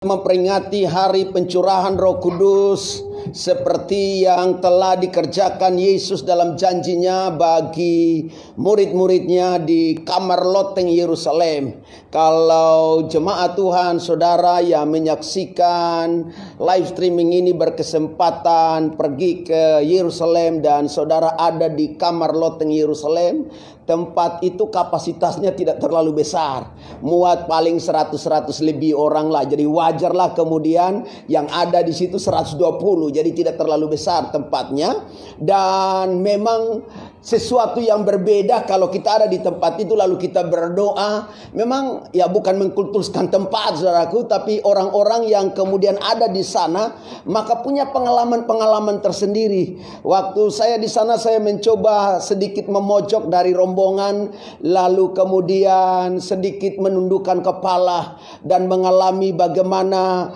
memperingati hari pencurahan Roh Kudus seperti yang telah dikerjakan Yesus dalam janjinya bagi murid-muridnya di kamar loteng Yerusalem. Kalau jemaat Tuhan, saudara yang menyaksikan live streaming ini berkesempatan pergi ke Yerusalem dan saudara ada di kamar loteng Yerusalem, tempat itu kapasitasnya tidak terlalu besar, muat paling 100 lebih orang lah. Jadi wajarlah kemudian yang ada di situ 120. Jadi tidak terlalu besar tempatnya. Dan memang sesuatu yang berbeda kalau kita ada di tempat itu lalu kita berdoa. Memang ya bukan mengkultuskan tempat, saudaraku, tapi orang-orang yang kemudian ada di sana maka punya pengalaman-pengalaman tersendiri. Waktu saya di sana saya mencoba sedikit memojok dari rombongan, lalu kemudian sedikit menundukkan kepala dan mengalami bagaimana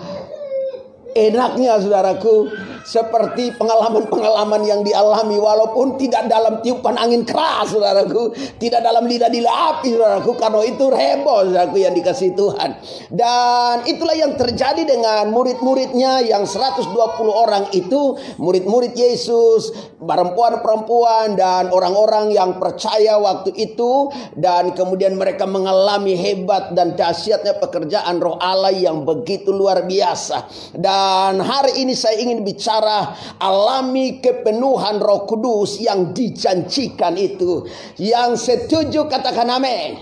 enaknya, saudaraku, seperti pengalaman-pengalaman yang dialami walaupun tidak dalam tiupan angin keras, saudaraku, tidak dalam lidah api, saudaraku, karena itu heboh, saudaraku, yang dikasihi Tuhan. Dan itulah yang terjadi dengan murid-muridnya yang 120 orang itu, murid-murid Yesus, perempuan-perempuan dan orang-orang yang percaya waktu itu. Dan kemudian mereka mengalami hebat dan dahsyatnya pekerjaan Roh Allah yang begitu luar biasa. Dan hari ini saya ingin bicara alami kepenuhan Roh Kudus yang dijanjikan itu. Yang setuju katakan amin.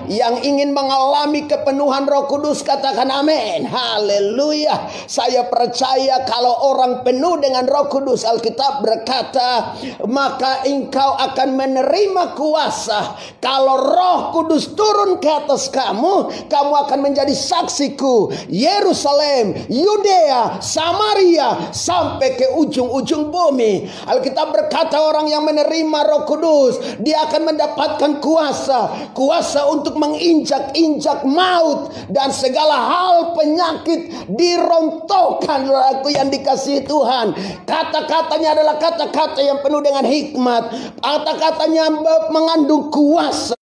Yang ingin mengalami kepenuhan Roh Kudus katakan amin. Haleluya. Saya percaya kalau orang penuh dengan Roh Kudus, Alkitab berkata, maka engkau akan menerima kuasa. Kalau Roh Kudus turun ke atas kamu, kamu akan menjadi saksiku. Yerusalem, Yudea, Samaria, sampai ke ujung-ujung bumi. Alkitab berkata orang yang menerima Roh Kudus, dia akan mendapatkan kuasa. Kuasa untuk menginjak-injak maut dan segala hal penyakit dirontokkan, saudaraku yang dikasihi Tuhan. Kata-katanya adalah kata-kata yang penuh dengan hikmat. Kata-katanya mengandung kuasa.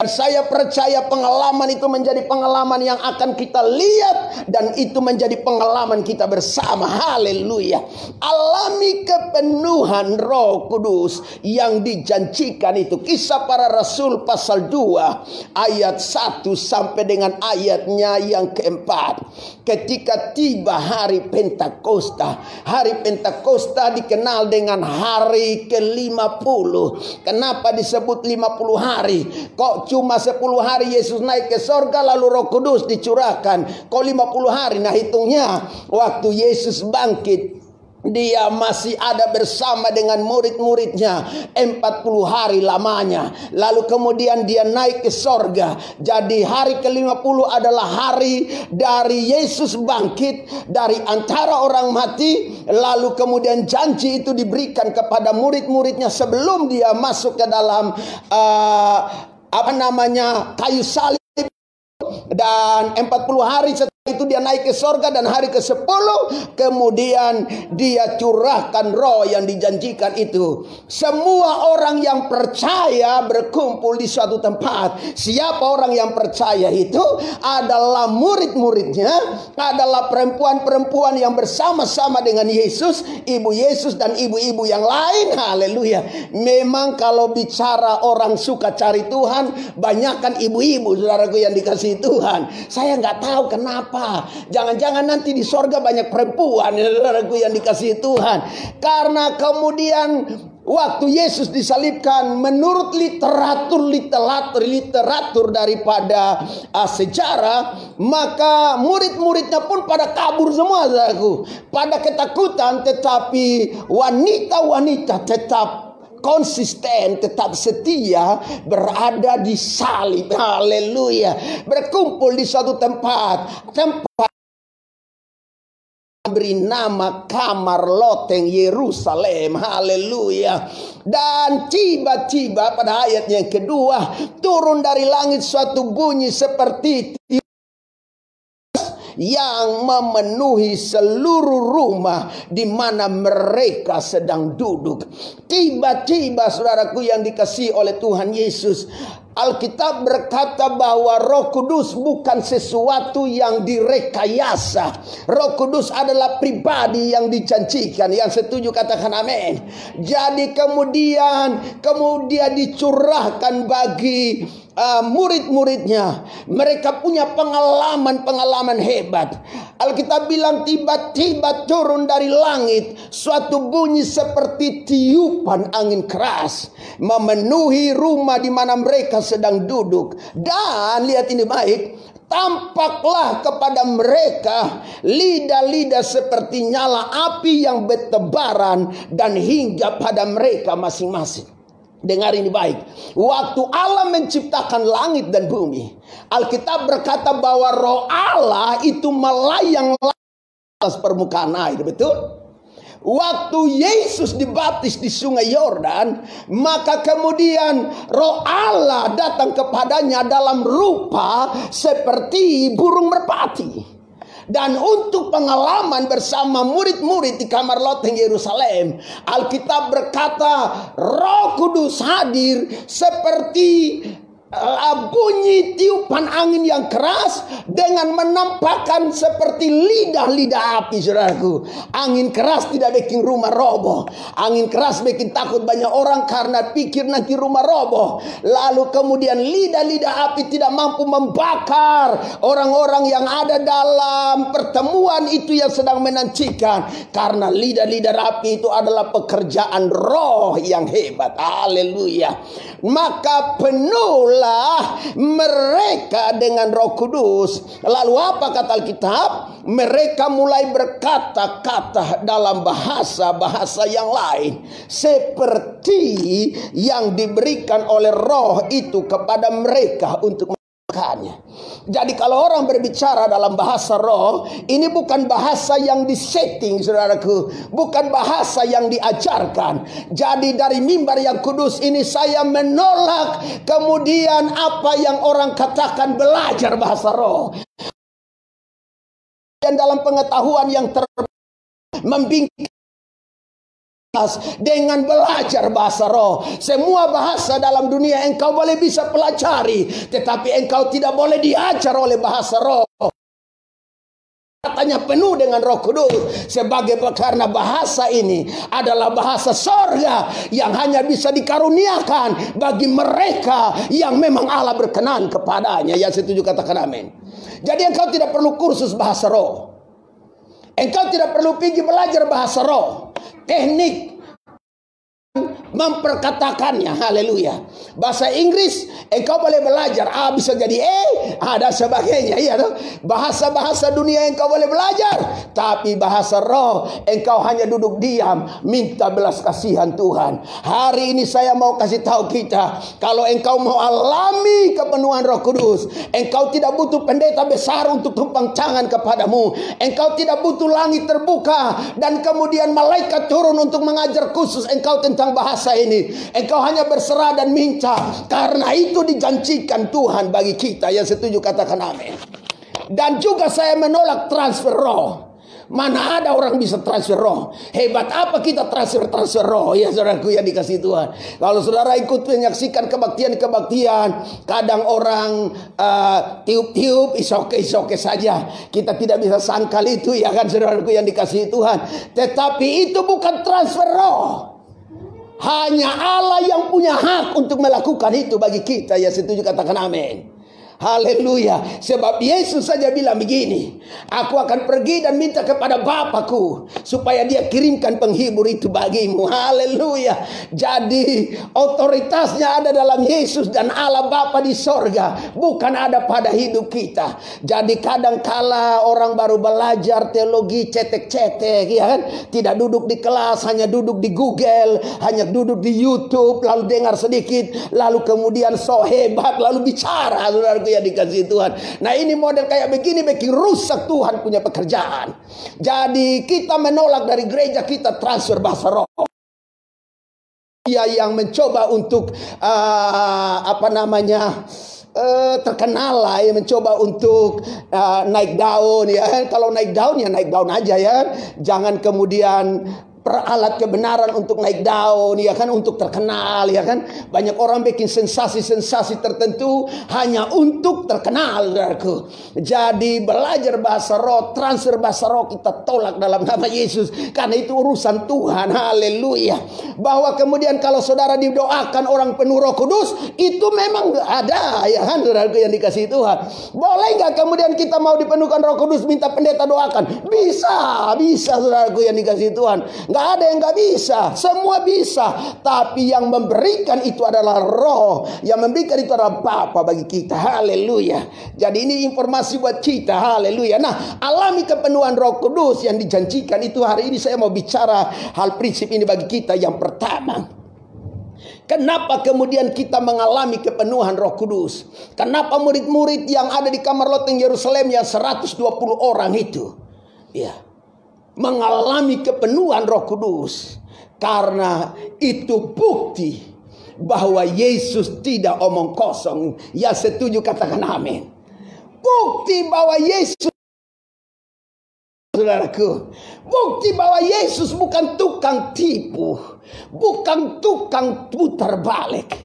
Dan saya percaya pengalaman itu menjadi pengalaman yang akan kita lihat dan itu menjadi pengalaman kita bersama. Haleluya. Alami kepenuhan Roh Kudus yang dijanjikan itu. Kisah Para Rasul pasal 2 ayat 1 sampai dengan ayatnya yang keempat. Ketika tiba hari Pentakosta. Hari Pentakosta dikenal dengan hari ke-50. Kenapa disebut 50 hari? Kok cuma 10 hari Yesus naik ke sorga lalu Roh Kudus dicurahkan? Kok 50 hari? Nah, hitungnya waktu Yesus bangkit, dia masih ada bersama dengan murid-muridnya 40 hari lamanya. Lalu kemudian dia naik ke sorga. Jadi hari ke-50 adalah hari dari Yesus bangkit dari antara orang mati. Lalu kemudian janji itu diberikan kepada murid-muridnya sebelum dia masuk ke dalam kayu salib. Dan 40 hari setelah itu dia naik ke sorga. Dan hari ke-10 kemudian dia curahkan roh yang dijanjikan itu. Semua orang yang percaya berkumpul di suatu tempat. Siapa orang yang percaya itu? Adalah murid-muridnya, adalah perempuan-perempuan yang bersama-sama dengan Yesus, ibu Yesus dan ibu-ibu yang lain. Haleluya. Memang kalau bicara orang suka cari Tuhan, banyakkan ibu-ibu, saudaraku yang dikasihi Tuhan. Saya nggak tahu kenapa. Jangan-jangan nanti di sorga banyak perempuan, saudaraku yang dikasihi Tuhan. Karena kemudian waktu Yesus disalibkan, menurut literatur daripada sejarah, maka murid-muridnya pun pada kabur semua, saudaraku. Pada ketakutan, tetapi wanita-wanita tetap konsisten, tetap setia berada di salib. Haleluya. Berkumpul di suatu tempat beri nama kamar loteng Yerusalem. Haleluya. Dan tiba-tiba pada ayat yang kedua, turun dari langit suatu bunyi seperti yang memenuhi seluruh rumah di mana mereka sedang duduk. Tiba-tiba, saudaraku yang dikasihi oleh Tuhan Yesus, Alkitab berkata bahwa Roh Kudus bukan sesuatu yang direkayasa. Roh Kudus adalah pribadi yang dijanjikan. Yang setuju katakan amin. Jadi kemudian dicurahkan bagi murid-muridnya. Mereka punya pengalaman hebat. Alkitab bilang tiba-tiba turun dari langit suatu bunyi seperti tiupan angin keras, memenuhi rumah di mana mereka sedang duduk. Dan lihat ini baik, tampaklah kepada mereka lidah-lidah seperti nyala api yang bertebaran dan hingga pada mereka masing-masing. Dengar ini baik. Waktu Allah menciptakan langit dan bumi, Alkitab berkata bahwa Roh Allah itu melayang atas permukaan air. Betul? Waktu Yesus dibaptis di sungai Yordan, maka kemudian Roh Allah datang kepadanya dalam rupa seperti burung merpati. Dan untuk pengalaman bersama murid-murid di kamar loteng Yerusalem, Alkitab berkata Roh Kudus hadir seperti bunyi tiupan angin yang keras dengan menampakkan seperti lidah-lidah api, saudaraku. Angin keras tidak bikin rumah roboh. Angin keras bikin takut banyak orang karena pikir nanti rumah roboh. Lalu kemudian lidah-lidah api tidak mampu membakar orang-orang yang ada dalam pertemuan itu yang sedang menantikan. Karena lidah-lidah api itu adalah pekerjaan roh yang hebat. Haleluya. Maka penuh mereka dengan Roh Kudus. Lalu apa kata Alkitab? Mereka mulai berkata-kata dalam bahasa yang lain, seperti yang diberikan oleh Roh itu kepada mereka untuk melakukannya. Jadi kalau orang berbicara dalam bahasa roh, ini bukan bahasa yang disetting, saudaraku. Bukan bahasa yang diajarkan. Jadi dari mimbar yang kudus ini saya menolak kemudian apa yang orang katakan belajar bahasa roh. Dan dalam pengetahuan yang membingkai dengan belajar bahasa roh. Semua bahasa dalam dunia engkau boleh bisa pelajari, tetapi engkau tidak boleh diajar oleh bahasa roh. Katanya penuh dengan Roh Kudus karena bahasa ini adalah bahasa sorga yang hanya bisa dikaruniakan bagi mereka yang memang Allah berkenan kepadanya. Yang setuju katakan amin. Jadi engkau tidak perlu kursus bahasa roh. Engkau tidak perlu pergi belajar bahasa roh. Teknik memperkatakannya, haleluya. Bahasa Inggris engkau boleh belajar, bisa jadi ada sebagainya, iya tuh. Bahasa-bahasa dunia engkau boleh belajar, tapi bahasa roh engkau hanya duduk diam, minta belas kasihan Tuhan. Hari ini saya mau kasih tahu kita, kalau engkau mau alami kepenuhan Roh Kudus, engkau tidak butuh pendeta besar untuk tumpang tangan kepadamu. Engkau tidak butuh langit terbuka dan kemudian malaikat turun untuk mengajar khusus engkau tentang bahasa ini. Engkau hanya berserah dan minta, karena itu dijanjikan Tuhan bagi kita. Yang setuju katakan amin. Dan juga saya menolak transfer roh. Mana ada orang bisa transfer roh? Hebat apa kita transfer roh? Ya saudaraku yang dikasih Tuhan. Kalau saudara ikut menyaksikan kebaktian, kadang orang tiup-tiup, isoke saja. Kita tidak bisa sangkal itu, ya kan saudaraku yang dikasih Tuhan. Tetapi itu bukan transfer roh. Hanya Allah yang punya hak untuk melakukan itu bagi kita. Ya setuju katakan amin. Haleluya. Sebab Yesus saja bilang begini, aku akan pergi dan minta kepada Bapakku supaya dia kirimkan penghibur itu bagimu. Haleluya. Jadi otoritasnya ada dalam Yesus dan Allah Bapa di sorga, bukan ada pada hidup kita. Jadi kadang-kala orang baru belajar teologi cetek-cetek, ya kan? Tidak duduk di kelas, hanya duduk di Google, hanya duduk di YouTube, lalu dengar sedikit, lalu kemudian so hebat, lalu bicara, saudaraku yang dikasih Tuhan. Nah ini model kayak begini bikin rusak Tuhan punya pekerjaan. Jadi kita menolak dari gereja kita transfer bahasa roh. Dia yang mencoba untuk terkenal lah, ya, mencoba untuk naik daun, ya. Kalau naik daun ya naik daun aja, ya. Jangan kemudian peralat kebenaran untuk naik daun, ya kan, untuk terkenal, ya kan. Banyak orang bikin sensasi-sensasi tertentu hanya untuk terkenal, saudaraku. Jadi belajar bahasa roh, transfer bahasa roh kita tolak dalam nama Yesus, karena itu urusan Tuhan. Haleluya. Bahwa kemudian kalau saudara didoakan orang penuh Roh Kudus, itu memang ada, ya kan, saudaraku yang dikasihi Tuhan. Boleh nggak kemudian kita mau dipenuhkan Roh Kudus minta pendeta doakan? Bisa saudaraku yang dikasihi Tuhan. Nggak ada yang nggak bisa, semua bisa. Tapi yang memberikan itu adalah Roh, yang memberikan itu adalah Bapa bagi kita. Haleluya. Jadi ini informasi buat kita. Haleluya. Nah, alami kepenuhan Roh Kudus yang dijanjikan itu. Hari ini saya mau bicara hal prinsip ini bagi kita. Yang pertama, kenapa kemudian kita mengalami kepenuhan Roh Kudus? Kenapa murid-murid yang ada di kamar loteng Yerusalem yang 120 orang itu, ya, mengalami kepenuhan Roh Kudus? Karena itu bukti bahwa Yesus tidak omong kosong. Ya, setuju, katakan amin. Bukti bahwa Yesus, saudaraku, bukti bahwa Yesus bukan tukang tipu, bukan tukang putar balik.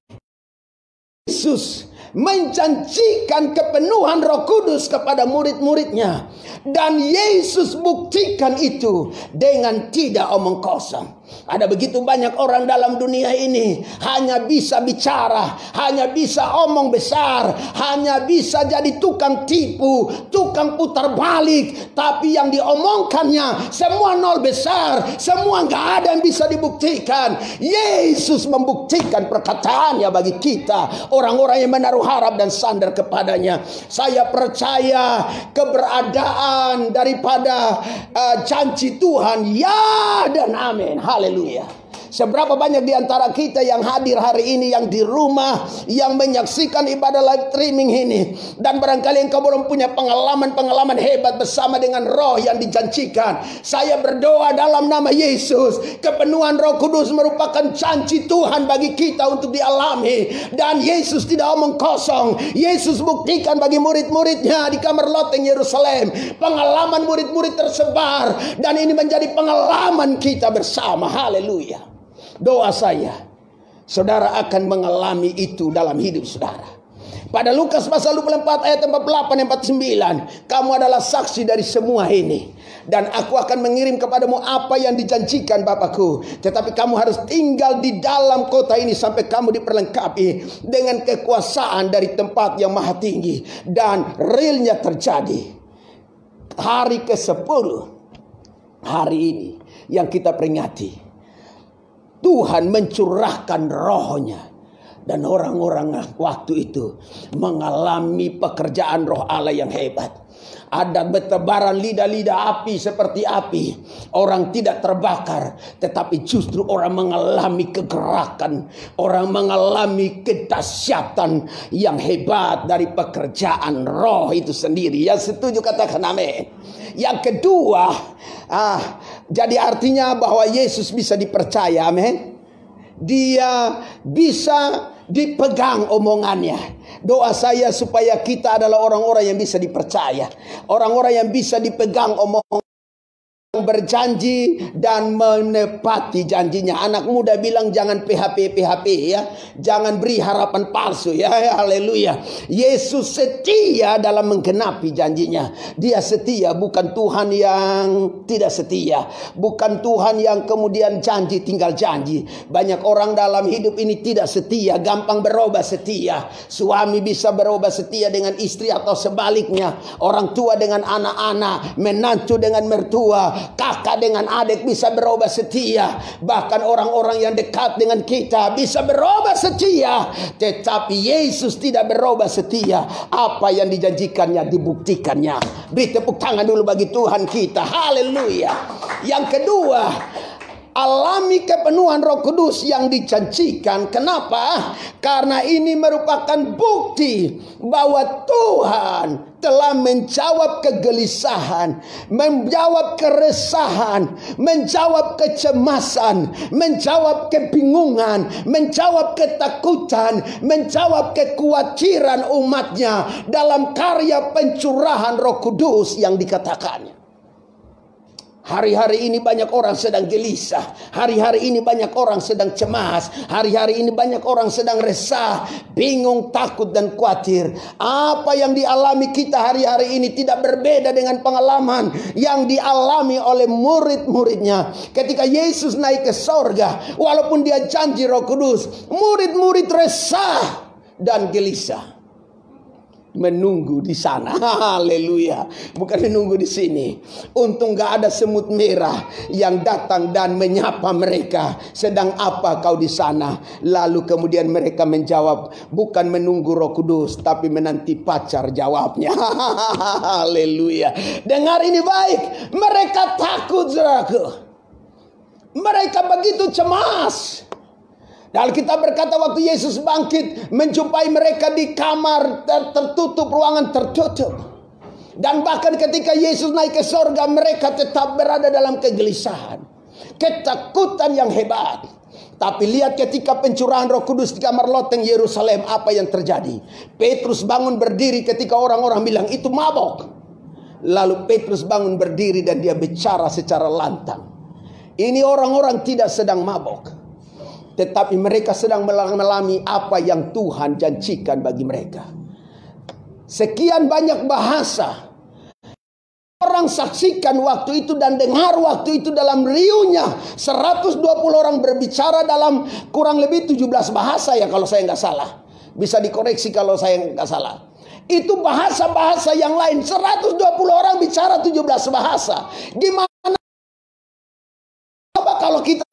Yesus menjanjikan kepenuhan Roh Kudus kepada murid-muridnya, dan Yesus buktikan itu dengan tidak omong kosong. Ada begitu banyak orang dalam dunia ini hanya bisa bicara, hanya bisa omong besar, hanya bisa jadi tukang tipu, tukang putar balik, tapi yang diomongkannya semua nol besar, semua nggak ada yang bisa dibuktikan. Yesus membuktikan perkataannya bagi kita, orang-orang yang menaruh harap dan sandar kepadanya. Saya percaya keberadaan daripada janji Tuhan, ya dan amin. Haleluya. Seberapa banyak di antara kita yang hadir hari ini, yang di rumah, yang menyaksikan ibadah live streaming ini, dan barangkali engkau belum punya pengalaman-pengalaman hebat bersama dengan Roh yang dijanjikan. Saya berdoa dalam nama Yesus, kepenuhan Roh Kudus merupakan janji Tuhan bagi kita untuk dialami, dan Yesus tidak omong kosong. Yesus buktikan bagi murid-muridnya di kamar loteng Yerusalem. Pengalaman murid-murid tersebar, dan ini menjadi pengalaman kita bersama. Haleluya. Doa saya, saudara akan mengalami itu dalam hidup saudara. Pada Lukas pasal 24 ayat 48-49, kamu adalah saksi dari semua ini. Dan aku akan mengirim kepadamu apa yang dijanjikan Bapakku. Tetapi kamu harus tinggal di dalam kota ini sampai kamu diperlengkapi dengan kekuasaan dari tempat yang maha tinggi. Dan realnya terjadi. Hari ke-10, hari ini yang kita peringati, Tuhan mencurahkan Roh-Nya, dan orang-orang waktu itu mengalami pekerjaan Roh Allah yang hebat. Ada bertebaran lidah-lidah api seperti api. Orang tidak terbakar, tetapi justru orang mengalami kegerakan, orang mengalami kedahsyatan yang hebat dari pekerjaan Roh itu sendiri. Yang setuju katakan amin. Yang kedua, jadi artinya bahwa Yesus bisa dipercaya, amin. Dia bisa dipegang omongannya. Doa saya supaya kita adalah orang-orang yang bisa dipercaya, orang-orang yang bisa dipegang omongan, berjanji dan menepati janjinya. Anak muda bilang jangan PHP ya, jangan beri harapan palsu ya. Haleluya. Yesus setia dalam menggenapi janjinya. Dia setia, bukan Tuhan yang tidak setia, bukan Tuhan yang kemudian janji tinggal janji. Banyak orang dalam hidup ini tidak setia, gampang berubah setia. Suami bisa berubah setia dengan istri atau sebaliknya, orang tua dengan anak-anak, menantu dengan mertua, kakak dengan adik bisa berubah setia. Bahkan orang-orang yang dekat dengan kita bisa berubah setia. Tetapi Yesus tidak berubah setia. Apa yang dijanjikannya dibuktikannya. Beri tepuk tangan dulu bagi Tuhan kita. Haleluya. Yang kedua, alami kepenuhan Roh Kudus yang dijanjikan. Kenapa? Karena ini merupakan bukti bahwa Tuhan telah menjawab kegelisahan, menjawab keresahan, menjawab kecemasan, menjawab kebingungan, menjawab ketakutan, menjawab kekhawatiran umatnya dalam karya pencurahan Roh Kudus yang dikatakannya. Hari-hari ini banyak orang sedang gelisah. Hari-hari ini banyak orang sedang cemas. Hari-hari ini banyak orang sedang resah, bingung, takut, dan khawatir. Apa yang dialami kita hari-hari ini tidak berbeda dengan pengalaman yang dialami oleh murid-muridnya. Ketika Yesus naik ke sorga, walaupun dia janji Roh Kudus, murid-murid resah dan gelisah. Menunggu di sana. Haleluya. Bukan menunggu di sini. Untung gak ada semut merah yang datang dan menyapa mereka. Sedang apa kau di sana? Lalu kemudian mereka menjawab, bukan menunggu Roh Kudus, tapi menanti pacar, jawabnya. Haleluya. Dengar ini baik. Mereka takut, saudaraku. Mereka begitu cemas. Dan kita berkata waktu Yesus bangkit, menjumpai mereka di kamar tertutup, ruangan tertutup. Dan bahkan ketika Yesus naik ke sorga, mereka tetap berada dalam kegelisahan, ketakutan yang hebat. Tapi lihat ketika pencurahan Roh Kudus di kamar loteng Yerusalem, apa yang terjadi? Petrus bangun berdiri ketika orang-orang bilang itu mabok. Lalu Petrus bangun berdiri dan dia bicara secara lantang. Ini orang-orang tidak sedang mabok, tetapi mereka sedang mengalami apa yang Tuhan janjikan bagi mereka. Sekian banyak bahasa orang saksikan waktu itu dan dengar waktu itu dalam riuhnya. 120 orang berbicara dalam kurang lebih 17 bahasa ya kalau saya nggak salah. Bisa dikoreksi kalau saya nggak salah. Itu bahasa-bahasa yang lain. 120 orang bicara 17 bahasa. Gimana kalau kita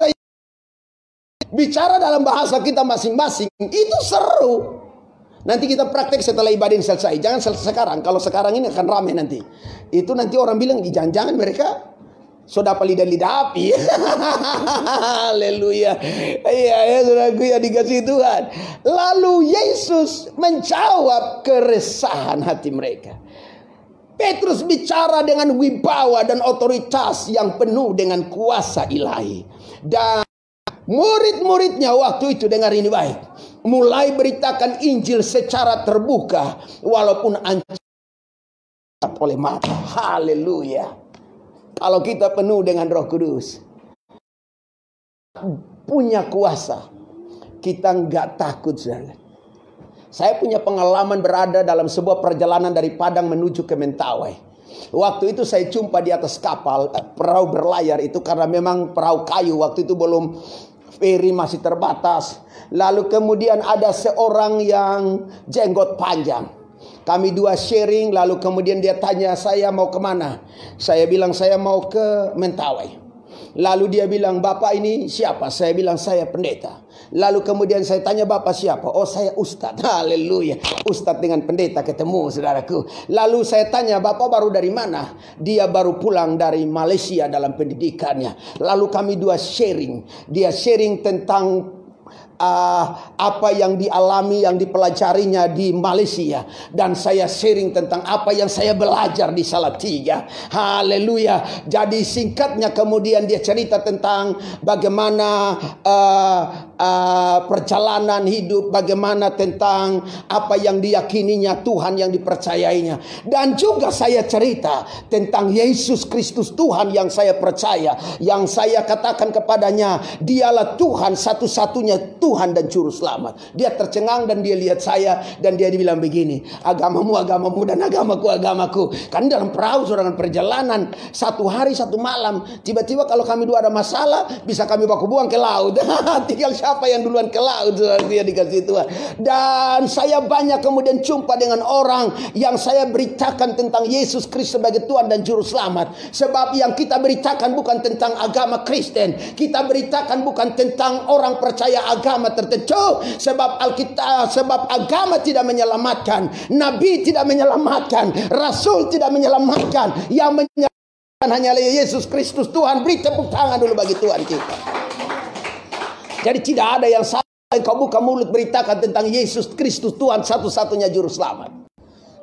bicara dalam bahasa kita masing-masing? Itu seru. Nanti kita praktek setelah ibadah ini selesai. Jangan sekarang. Kalau sekarang ini akan ramai nanti. Itu nanti orang bilang, jangan-jangan mereka sudah lidah api. Haleluya. Iya ya saudaraku yang dikasih Tuhan. Lalu Yesus menjawab keresahan hati mereka. Petrus bicara dengan wibawa dan otoritas yang penuh dengan kuasa ilahi. Dan murid-muridnya waktu itu, dengar ini baik, mulai beritakan Injil secara terbuka walaupun ancaman oleh mata. Haleluya. Kalau kita penuh dengan Roh Kudus, punya kuasa, kita enggak takut, saudara. Saya punya pengalaman berada dalam sebuah perjalanan dari Padang menuju ke Mentawai. Waktu itu saya jumpa di atas kapal, perahu berlayar itu, karena memang perahu kayu waktu itu belum, feri masih terbatas. Lalu kemudian ada seorang yang jenggot panjang. Kami dua sharing, lalu kemudian dia tanya saya mau kemana. Saya bilang saya mau ke Mentawai. Lalu dia bilang, bapak ini siapa? Saya bilang saya pendeta. Lalu kemudian saya tanya, bapak siapa? Oh, saya ustadz. Haleluya. Ustadz dengan pendeta ketemu, saudaraku. Lalu saya tanya, bapak baru dari mana? Dia baru pulang dari Malaysia dalam pendidikannya. Lalu kami dua sharing. Dia sharing tentang apa yang dialami, yang dipelajarinya di Malaysia, dan saya sharing tentang apa yang saya belajar di Salatiga. Haleluya. Jadi singkatnya kemudian dia cerita tentang bagaimana perjalanan hidup, bagaimana tentang apa yang diyakininya, Tuhan yang dipercayainya. Dan juga saya cerita tentang Yesus Kristus Tuhan yang saya percaya, yang saya katakan kepadanya, dialah Tuhan satu-satunya Tuhan dan Juru Selamat. Dia tercengang dan dia lihat saya dan dia bilang begini, agamamu agamamu dan agamaku agamaku. Kan dalam perahu seorang perjalanan 1 hari 1 malam, tiba-tiba kalau kami dua ada masalah, bisa kami baku buang ke laut. Tinggal siapa yang duluan ke laut, dia dikasih Tuhan. Dan saya banyak kemudian jumpa dengan orang yang saya beritakan tentang Yesus Kristus sebagai Tuhan dan Juru Selamat. Sebab yang kita beritakan bukan tentang agama Kristen, kita beritakan bukan tentang orang percaya agama tertentu. Sebab Alkitab, sebab agama tidak menyelamatkan, nabi tidak menyelamatkan, rasul tidak menyelamatkan. Yang menyelamatkan hanyalah Yesus Kristus Tuhan. Beri tepuk tangan dulu bagi Tuhan kita. Jadi tidak ada yang salah kau buka mulut beritakan tentang Yesus Kristus Tuhan satu-satunya Juru Selamat.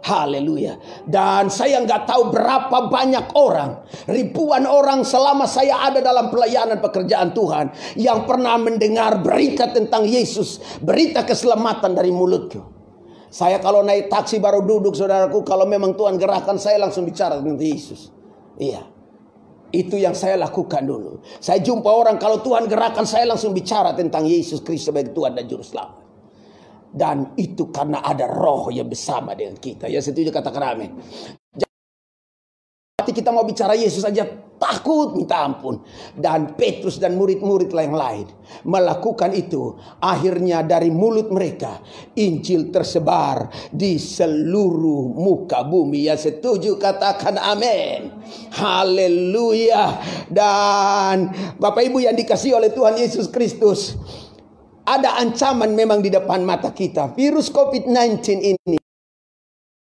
Haleluya. Dan saya nggak tahu berapa banyak orang, ribuan orang selama saya ada dalam pelayanan pekerjaan Tuhan, yang pernah mendengar berita tentang Yesus, berita keselamatan dari mulutku. Saya kalau naik taksi baru duduk, saudaraku, kalau memang Tuhan gerahkan saya langsung bicara tentang Yesus. Iya. Itu yang saya lakukan dulu. Saya jumpa orang, kalau Tuhan gerakan, saya langsung bicara tentang Yesus Kristus sebagai Tuhan dan Juru Selamat. Dan itu karena ada roh yang bersama dengan kita. Ya, setuju, katakan amin. Jadi kita mau bicara Yesus saja takut minta ampun. Dan Petrus dan murid-murid yang lain melakukan itu. Akhirnya dari mulut mereka Injil tersebar di seluruh muka bumi. Ya, setuju, katakan amin. Haleluya. Dan Bapak Ibu yang dikasihi oleh Tuhan Yesus Kristus, ada ancaman memang di depan mata kita. Virus COVID-19 ini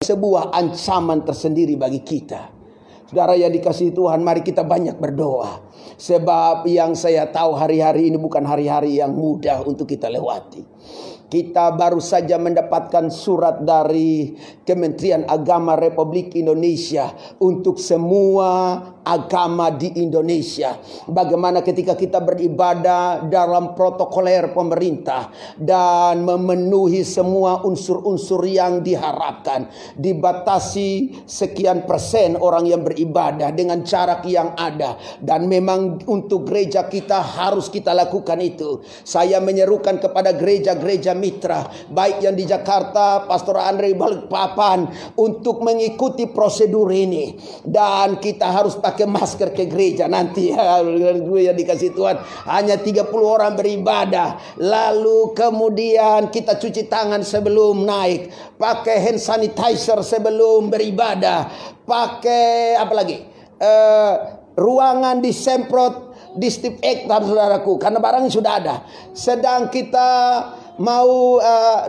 sebuah ancaman tersendiri bagi kita. Saudara yang dikasihi Tuhan, mari kita banyak berdoa. Sebab yang saya tahu hari-hari ini bukan hari-hari yang mudah untuk kita lewati. Kita baru saja mendapatkan surat dari Kementerian Agama Republik Indonesia untuk semua agama di Indonesia. Bagaimana ketika kita beribadah dalam protokoler pemerintah dan memenuhi semua unsur-unsur yang diharapkan. Dibatasi sekian persen orang yang beribadah dengan jarak yang ada. Dan memang untuk gereja kita harus kita lakukan itu. Saya menyerukan kepada gereja-gereja mitra, baik yang di Jakarta, Pastor Andre Balikpapan, untuk mengikuti prosedur ini. Dan kita harus pakai masker ke gereja nanti. Yang dikasih Tuhan, hanya 30 orang beribadah. Lalu kemudian kita cuci tangan sebelum naik, pakai hand sanitizer sebelum beribadah, pakai apa lagi? Ruangan disemprot disinfektan, saudaraku, karena barangnya sudah ada. Sedang kita mau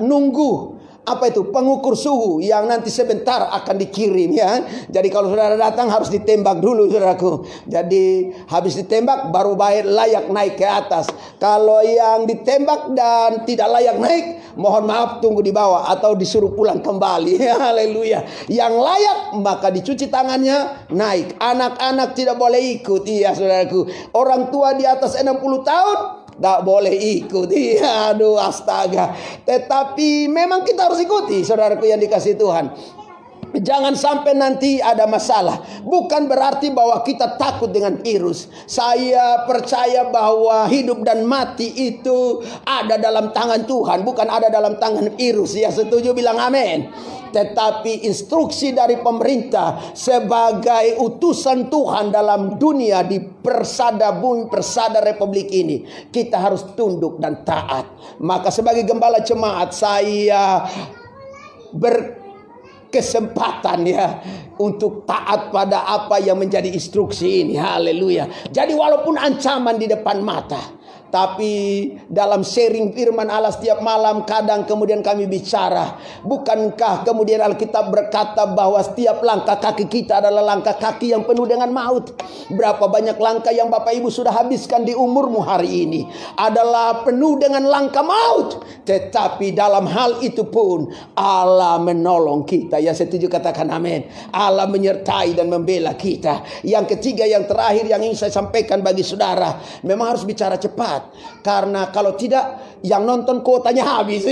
nunggu apa itu, pengukur suhu yang nanti sebentar akan dikirim, ya. Jadi kalau saudara datang harus ditembak dulu, saudaraku. Jadi habis ditembak baru layak naik ke atas. Kalau yang ditembak dan tidak layak naik, mohon maaf, tunggu di bawah atau disuruh pulang kembali. Haleluya. Yang layak maka dicuci tangannya, naik. Anak-anak tidak boleh ikut, iya saudaraku. Orang tua di atas 60 tahun tak boleh ikut. Iya, aduh, astaga. Tetapi memang kita harus ikuti, saudaraku yang dikasihi Tuhan. Jangan sampai nanti ada masalah. Bukan berarti bahwa kita takut dengan virus. Saya percaya bahwa hidup dan mati itu ada dalam tangan Tuhan, bukan ada dalam tangan virus. Ya, setuju, bilang amin. Tetapi instruksi dari pemerintah sebagai utusan Tuhan dalam dunia di persada bumi, persada republik ini, kita harus tunduk dan taat. Maka sebagai gembala jemaat, saya berkesempatan, ya, untuk taat pada apa yang menjadi instruksi ini. Haleluya. Jadi walaupun ancaman di depan mata, tapi dalam sharing firman Allah setiap malam, kadang kemudian kami bicara, bukankah kemudian Alkitab berkata bahwa setiap langkah kaki kita adalah langkah kaki yang penuh dengan maut. Berapa banyak langkah yang Bapak Ibu sudah habiskan di umurmu hari ini adalah penuh dengan langkah maut. Tetapi dalam hal itu pun Allah menolong kita. Ya, setuju, katakan amin. Allah menyertai dan membela kita. Yang ketiga, yang terakhir yang ingin saya sampaikan bagi saudara, memang harus bicara cepat. Karena kalau tidak, yang nonton kuotanya habis.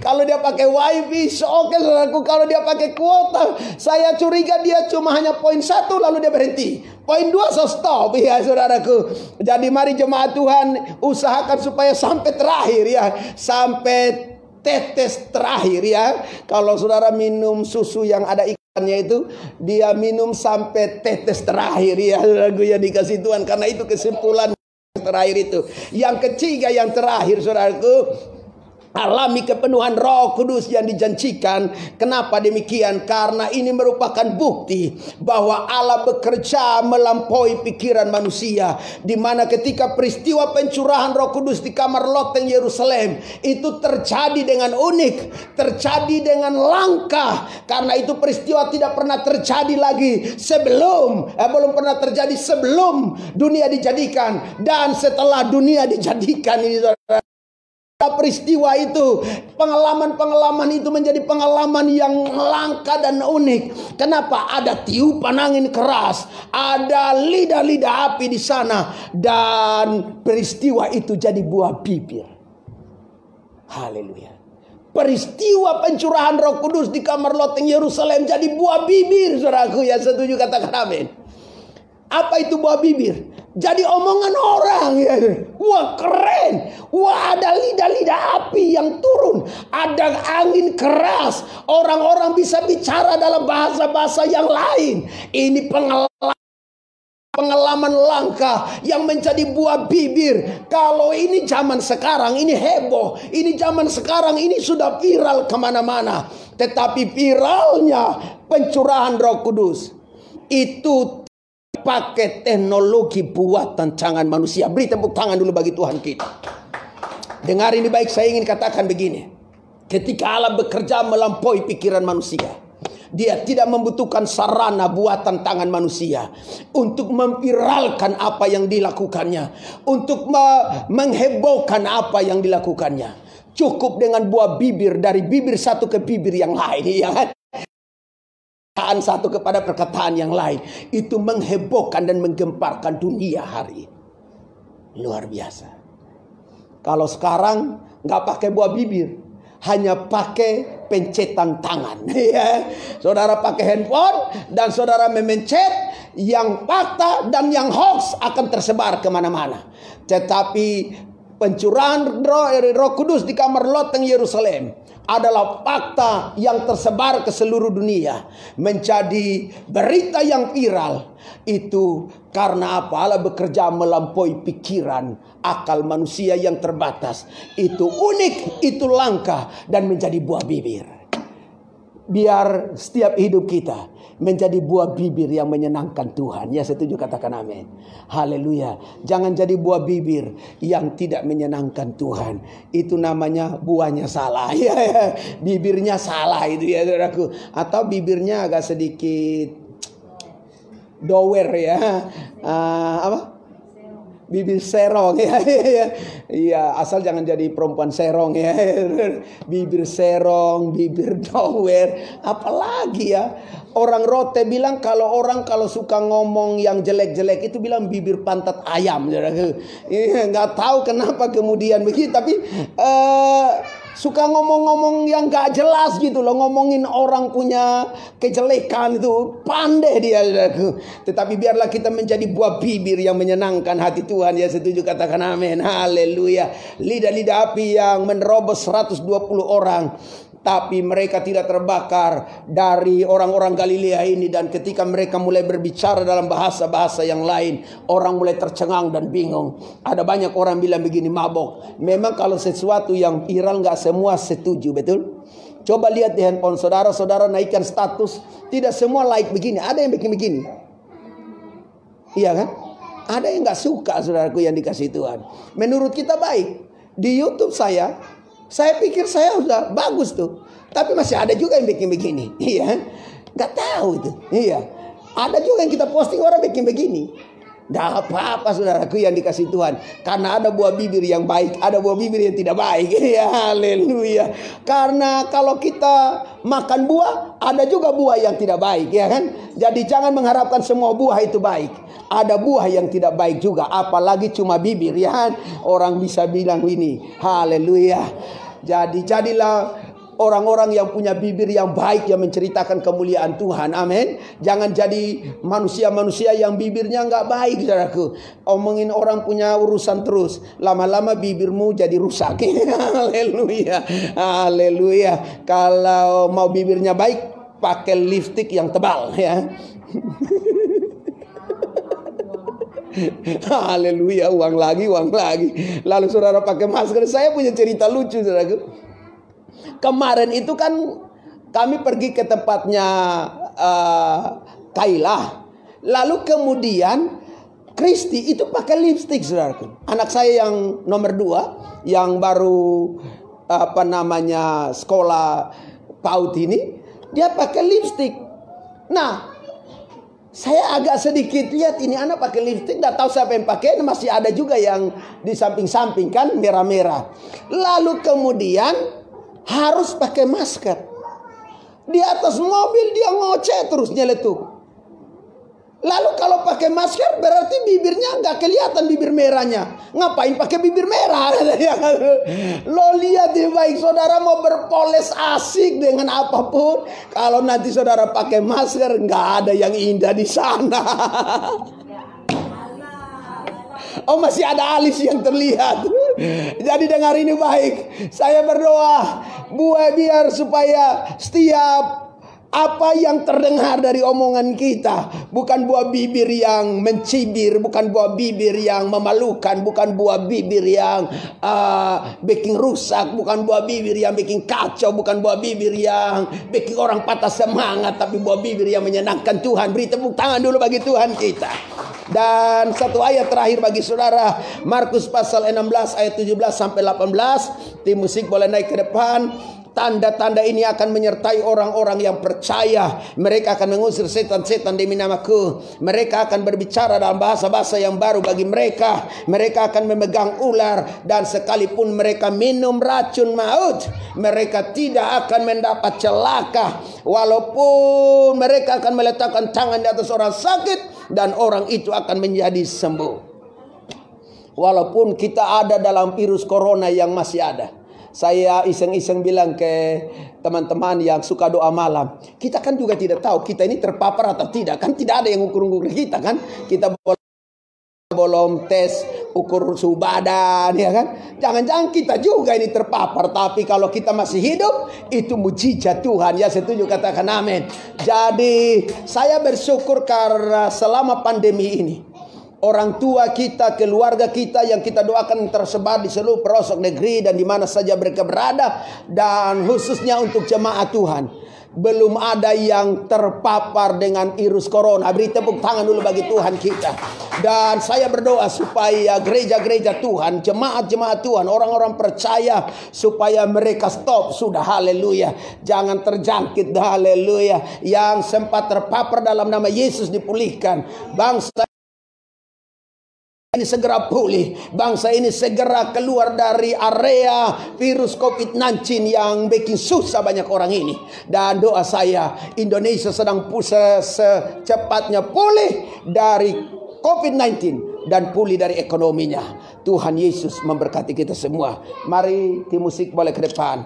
Kalau dia pakai wifi, oke, saudaraku. Kalau dia pakai kuota, saya curiga dia cuma hanya poin 1 lalu dia berhenti. Poin 2 so stop, ya saudaraku. Jadi mari jemaat Tuhan usahakan supaya sampai terakhir, ya. Sampai tetes terakhir, ya. Kalau saudara minum susu yang ada ikannya itu, dia minum sampai tetes terakhir, ya saudaraku yang dikasih Tuhan. Karena itu kesimpulan terakhir itu. Yang ketiga, yang terakhir, saudaraku, alami kepenuhan Roh Kudus yang dijanjikan. Kenapa demikian? Karena ini merupakan bukti bahwa Allah bekerja melampaui pikiran manusia. Di mana ketika peristiwa pencurahan Roh Kudus di kamar loteng Yerusalem itu terjadi dengan unik, terjadi dengan langka. Karena itu peristiwa tidak pernah terjadi lagi sebelum, belum pernah terjadi sebelum dunia dijadikan dan setelah dunia dijadikan. Ini, saudara, peristiwa itu, pengalaman-pengalaman itu menjadi pengalaman yang langka dan unik. Kenapa? Ada tiupan angin keras, ada lidah-lidah api di sana, dan peristiwa itu jadi buah bibir. Haleluya. Peristiwa pencurahan Roh Kudus di kamar loteng Yerusalem jadi buah bibir, saudaraku yang setuju, katakan amin. Apa itu buah bibir? Jadi omongan orang ya. Wah keren. Wah ada lidah-lidah api yang turun. Ada angin keras. Orang-orang bisa bicara dalam bahasa-bahasa yang lain. Ini pengalaman langka yang menjadi buah bibir. Kalau ini zaman sekarang ini heboh. Ini zaman sekarang ini sudah viral kemana-mana. Tetapi viralnya pencurahan Roh Kudus itu pakai teknologi buatan tangan manusia. Beri tepuk tangan dulu bagi Tuhan kita. Dengar ini baik, saya ingin katakan begini. Ketika Allah bekerja melampaui pikiran manusia, Dia tidak membutuhkan sarana buatan tangan manusia untuk memviralkan apa yang dilakukannya, untuk menghebohkan apa yang dilakukannya. Cukup dengan buah bibir, dari bibir satu ke bibir yang lain, ya kan? Satu kepada perkataan yang lain, itu menghebohkan dan menggemparkan dunia hari ini. Luar biasa. Kalau sekarang nggak pakai buah bibir, hanya pakai pencetan tangan. Ya. Saudara pakai handphone dan saudara memencet, yang fakta dan yang hoax akan tersebar kemana-mana. Tetapi pencurahan Roh Kudus di kamar loteng Yerusalem adalah fakta yang tersebar ke seluruh dunia, menjadi berita yang viral. Itu karena apa? Allah bekerja melampaui pikiran akal manusia yang terbatas. Itu unik, itu langka, dan menjadi buah bibir. Biar setiap hidup kita menjadi buah bibir yang menyenangkan Tuhan. Ya, setuju, katakan amin. Haleluya. Jangan jadi buah bibir yang tidak menyenangkan Tuhan. Itu namanya buahnya salah. Ya, ya. Bibirnya salah itu ya, saudaraku. Atau bibirnya agak sedikit dower ya. Apa? Bibir serong ya. Iya, asal jangan jadi perempuan serong ya. Bibir serong, bibir dower, apalagi ya. Orang Rote bilang kalau suka ngomong yang jelek-jelek itu bilang bibir pantat ayam. Nggak tahu kenapa kemudian begitu, tapi suka ngomong-ngomong yang gak jelas gitu loh. Ngomongin orang punya kejelekan itu pandai dia. Tetapi biarlah kita menjadi buah bibir yang menyenangkan hati Tuhan. Ya, setuju, katakan amin. Haleluya. Lidah-lidah api yang menerobos 120 orang, tapi mereka tidak terbakar dari orang-orang Galilea ini. Dan ketika mereka mulai berbicara dalam bahasa-bahasa yang lain, orang mulai tercengang dan bingung. Ada banyak orang bilang begini, mabok. Memang kalau sesuatu yang viral gak semua setuju, betul? Coba lihat di handphone saudara-saudara, naikkan status, tidak semua like begini. Ada yang bikin begini. Iya kan? Ada yang gak suka, saudaraku, yang dikasih Tuhan. Menurut kita baik. Di YouTube saya pikir saya udah bagus tuh. Tapi masih ada juga yang bikin begini. Iya. Gak tahu itu. Iya. Ada juga yang kita posting orang bikin begini. Gak apa-apa, saudaraku, yang dikasih Tuhan. Karena ada buah bibir yang baik, ada buah bibir yang tidak baik. Ya, haleluya. Karena kalau kita makan buah, ada juga buah yang tidak baik, ya kan? Jadi jangan mengharapkan semua buah itu baik. Ada buah yang tidak baik juga, apalagi cuma bibir, ya kan? Orang bisa bilang ini, haleluya. Jadi jadilah orang-orang yang punya bibir yang baik, yang menceritakan kemuliaan Tuhan. Amin. Jangan jadi manusia-manusia yang bibirnya nggak baik, saudaraku. Omongin orang punya urusan terus, lama-lama bibirmu jadi rusak. Haleluya. Haleluya. Kalau mau bibirnya baik, pakai lipstik yang tebal, ya. Haleluya. Uang lagi. Lalu saudara pakai masker. Saya punya cerita lucu, saudaraku. Kemarin itu kan kami pergi ke tempatnya Kailah. Lalu kemudian Kristi itu pakai lipstik, saudaraku. Anak saya yang nomor 2, yang baru sekolah PAUD ini, dia pakai lipstik. Nah, saya agak sedikit lihat ini anak pakai lipstik, nggak tahu siapa yang pakai. Masih ada juga yang di samping-samping kan merah-merah. Lalu kemudian harus pakai masker. Di atas mobil dia ngoceh terus nyeletuk. Lalu kalau pakai masker berarti bibirnya nggak kelihatan bibir merahnya. Ngapain pakai bibir merah? Lo lihat ya baik, saudara mau berpoles asik dengan apapun, kalau nanti saudara pakai masker nggak ada yang indah di sana. Oh, masih ada alis yang terlihat. Jadi dengar ini baik. Saya berdoa biar supaya setiap apa yang terdengar dari omongan kita bukan buah bibir yang mencibir, bukan buah bibir yang memalukan, bukan buah bibir yang bikin rusak, bukan buah bibir yang bikin kacau, bukan buah bibir yang bikin orang patah semangat, tapi buah bibir yang menyenangkan Tuhan. Beri tepuk tangan dulu bagi Tuhan kita. Dan satu ayat terakhir bagi saudara, Markus pasal 16 ayat 17 sampai 18. Tim musik boleh naik ke depan. Tanda-tanda ini akan menyertai orang-orang yang percaya. Mereka akan mengusir setan-setan demi namaku. Mereka akan berbicara dalam bahasa-bahasa yang baru bagi mereka. Mereka akan memegang ular. Dan sekalipun mereka minum racun maut, mereka tidak akan mendapat celaka. Walaupun mereka akan meletakkan tangan di atas orang sakit, dan orang itu akan menjadi sembuh. Walaupun kita ada dalam virus corona yang masih ada. Saya iseng-iseng bilang ke teman-teman yang suka doa malam, kita kan juga tidak tahu kita ini terpapar atau tidak. Kan tidak ada yang ukur-ukur kita kan. Kita belum tes ukur suhu badan, ya kan. Jangan-jangan kita juga ini terpapar. Tapi kalau kita masih hidup, itu mujizat Tuhan. Ya, setuju, katakan amin. Jadi saya bersyukur karena selama pandemi ini, orang tua kita, keluarga kita yang kita doakan tersebar di seluruh pelosok negeri dan di mana saja mereka berada, dan khususnya untuk jemaat Tuhan, belum ada yang terpapar dengan virus corona. Beri tepuk tangan dulu bagi Tuhan kita. Dan saya berdoa supaya gereja-gereja Tuhan, jemaat-jemaat Tuhan, orang-orang percaya, supaya mereka stop sudah, haleluya. Jangan terjangkit, haleluya. Yang sempat terpapar dalam nama Yesus dipulihkan. Bangsa ini segera pulih. Bangsa ini segera keluar dari area virus COVID-19 yang bikin susah banyak orang ini. Dan doa saya, Indonesia sedang secepatnya pulih dari COVID-19 dan pulih dari ekonominya. Tuhan Yesus memberkati kita semua. Mari tim musik boleh ke depan.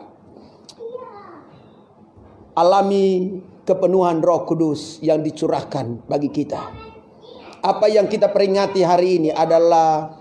Alami kepenuhan Roh Kudus yang dicurahkan bagi kita. Apa yang kita peringati hari ini adalah